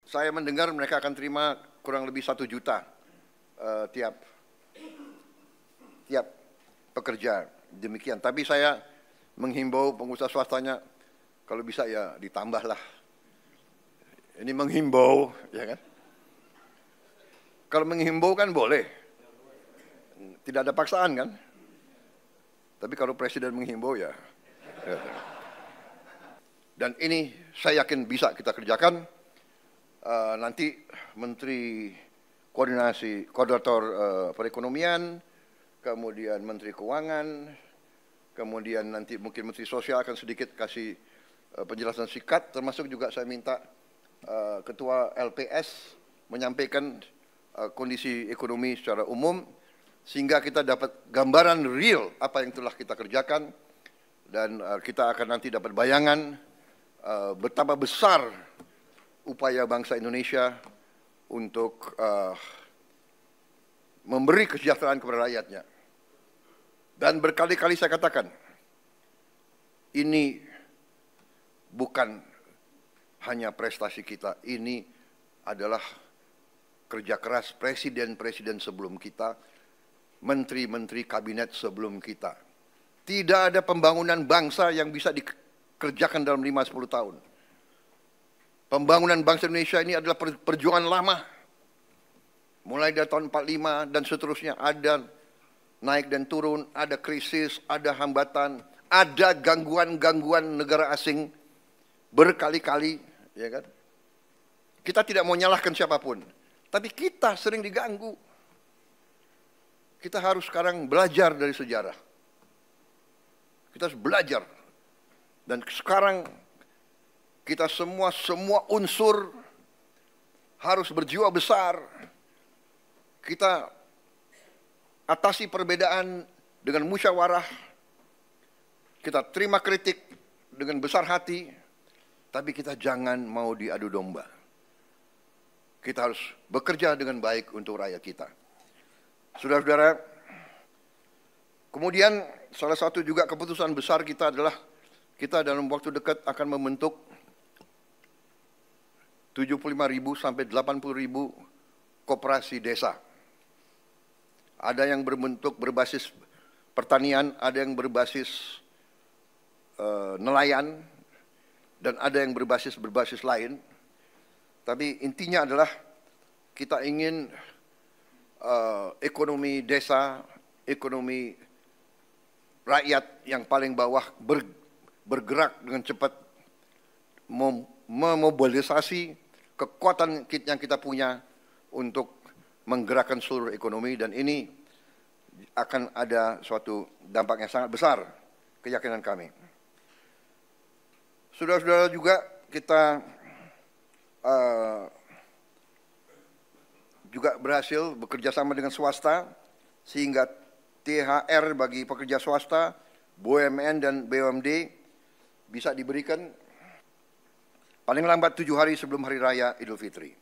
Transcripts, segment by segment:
Saya mendengar mereka akan terima kurang lebih 1 juta tiap pekerja, demikian. Tapi saya menghimbau pengusaha swastanya, kalau bisa ya ditambahlah. Ini menghimbau, ya kan? Kalau menghimbau kan boleh, tidak ada paksaan kan? Tapi kalau presiden menghimbau ya. Dan ini saya yakin bisa kita kerjakan. Nanti Menteri Koordinator Perekonomian, kemudian Menteri Keuangan, kemudian nanti mungkin Menteri Sosial akan sedikit kasih penjelasan singkat, termasuk juga saya minta Ketua LPS menyampaikan kondisi ekonomi secara umum, sehingga kita dapat gambaran real apa yang telah kita kerjakan, dan kita akan nanti dapat bayangan betapa besar upaya bangsa Indonesia untuk memberi kesejahteraan kepada rakyatnya. Dan berkali-kali saya katakan, ini bukan hanya prestasi kita, ini adalah kerja keras presiden-presiden sebelum kita, menteri-menteri kabinet sebelum kita. Tidak ada pembangunan bangsa yang bisa dikerjakan dalam 5-10 tahun. Pembangunan bangsa Indonesia ini adalah perjuangan lama. Mulai dari tahun 45 dan seterusnya, ada naik dan turun, ada krisis, ada hambatan, ada gangguan-gangguan negara asing berkali-kali, ya kan? Kita tidak mau nyalahkan siapapun, tapi kita sering diganggu. Kita harus sekarang belajar dari sejarah. Kita harus belajar. Dan sekarang kita semua unsur harus berjiwa besar. Kita atasi perbedaan dengan musyawarah. Kita terima kritik dengan besar hati, tapi kita jangan mau diadu domba. Kita harus bekerja dengan baik untuk rakyat kita. Saudara-saudara, kemudian salah satu juga keputusan besar kita adalah kita dalam waktu dekat akan membentuk 75.000 sampai 80.000 koperasi desa. Ada yang berbasis pertanian, ada yang berbasis nelayan, dan ada yang berbasis lain. Tapi intinya adalah kita ingin ekonomi desa, ekonomi rakyat yang paling bawah bergerak dengan cepat, memobilisasi kekuatan yang kita punya untuk menggerakkan seluruh ekonomi, dan ini akan ada suatu dampak yang sangat besar, keyakinan kami. Saudara-saudara, juga kita juga berhasil bekerja sama dengan swasta, sehingga THR bagi pekerja swasta, BUMN dan BUMD bisa diberikan paling lambat 7 hari sebelum Hari Raya Idul Fitri.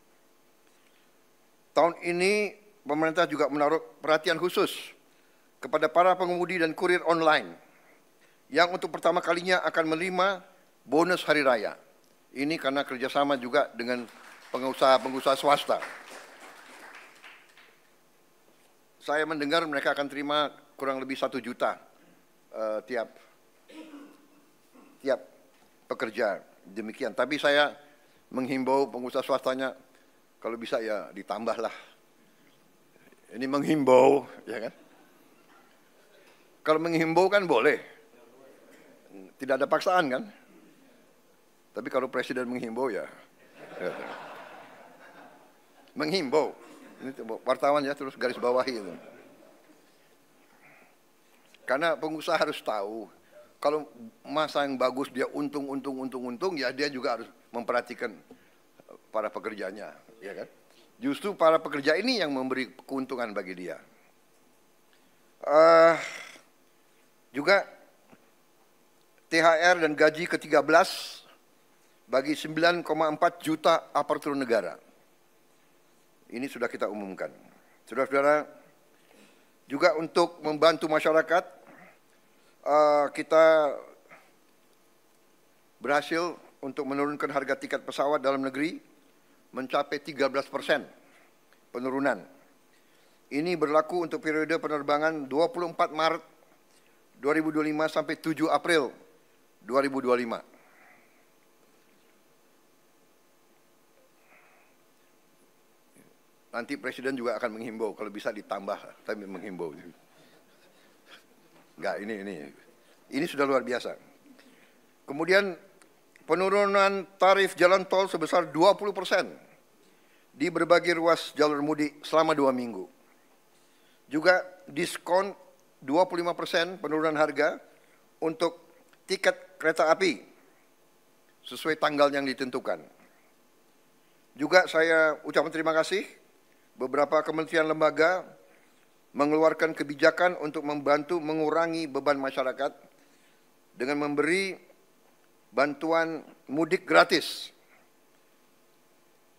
Tahun ini pemerintah juga menaruh perhatian khusus kepada para pengemudi dan kurir online yang untuk pertama kalinya akan menerima bonus Hari Raya. Ini karena kerjasama juga dengan pengusaha swasta. Saya mendengar mereka akan terima kurang lebih 1 juta tiap pekerja, demikian. Tapi saya menghimbau pengusaha swastanya, kalau bisa ya ditambahlah. Ini menghimbau, ya kan? Kalau menghimbau kan boleh, tidak ada paksaan kan? Tapi kalau presiden menghimbau ya. Menghimbau. Ini wartawan ya, terus garis bawahi itu. Karena pengusaha harus tahu, kalau masa yang bagus dia untung, ya dia juga harus memperhatikan para pekerjanya, ya kan? Justru para pekerja ini yang memberi keuntungan bagi dia. Juga THR dan gaji ke-13 bagi 9,4 juta aparatur negara. Ini sudah kita umumkan. Saudara-saudara, juga untuk membantu masyarakat, kita berhasil untuk menurunkan harga tiket pesawat dalam negeri mencapai 13% penurunan. Ini berlaku untuk periode penerbangan 24 Maret 2025 sampai 7 April 2025. Nanti Presiden juga akan menghimbau, kalau bisa ditambah, tapi menghimbau. Enggak, ini sudah luar biasa. Kemudian penurunan tarif jalan tol sebesar 20% di berbagai ruas jalur mudik selama 2 minggu. Juga diskon 25% penurunan harga untuk tiket kereta api sesuai tanggal yang ditentukan. Juga saya ucapkan terima kasih beberapa kementerian lembaga mengeluarkan kebijakan untuk membantu mengurangi beban masyarakat dengan memberi bantuan mudik gratis,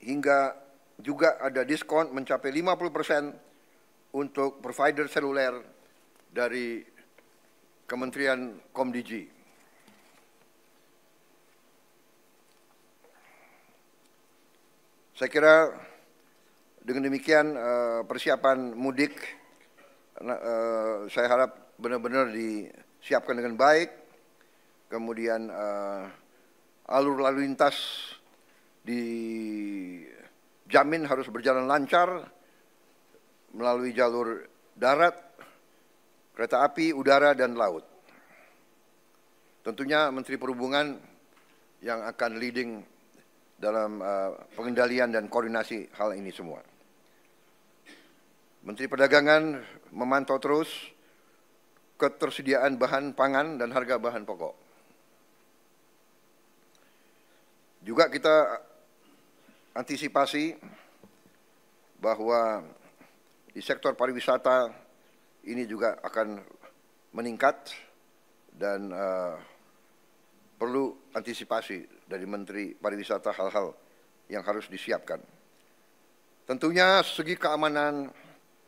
hingga juga ada diskon mencapai 50% untuk provider seluler dari Kementerian Komdigi. Saya kira dengan demikian persiapan mudik saya harap benar-benar disiapkan dengan baik. Kemudian alur lalu lintas dijamin harus berjalan lancar melalui jalur darat, kereta api, udara, dan laut. Tentunya Menteri Perhubungan yang akan leading dalam pengendalian dan koordinasi hal ini semua. Menteri Perdagangan memantau terus ketersediaan bahan pangan dan harga bahan pokok. Juga kita antisipasi bahwa di sektor pariwisata ini juga akan meningkat dan perlu antisipasi dari Menteri Pariwisata hal-hal yang harus disiapkan. Tentunya segi keamanan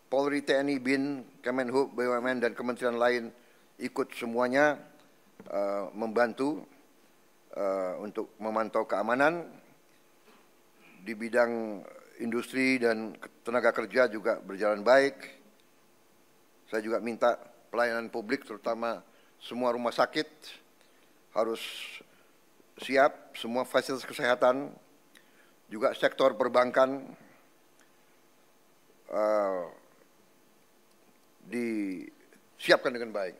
Polri, TNI, BIN, Kemenhub, BUMN, dan kementerian lain ikut semuanya membantu untuk memantau keamanan. Di bidang industri dan tenaga kerja juga berjalan baik. Saya juga minta pelayanan publik, terutama semua rumah sakit harus siap, semua fasilitas kesehatan, juga sektor perbankan disiapkan dengan baik.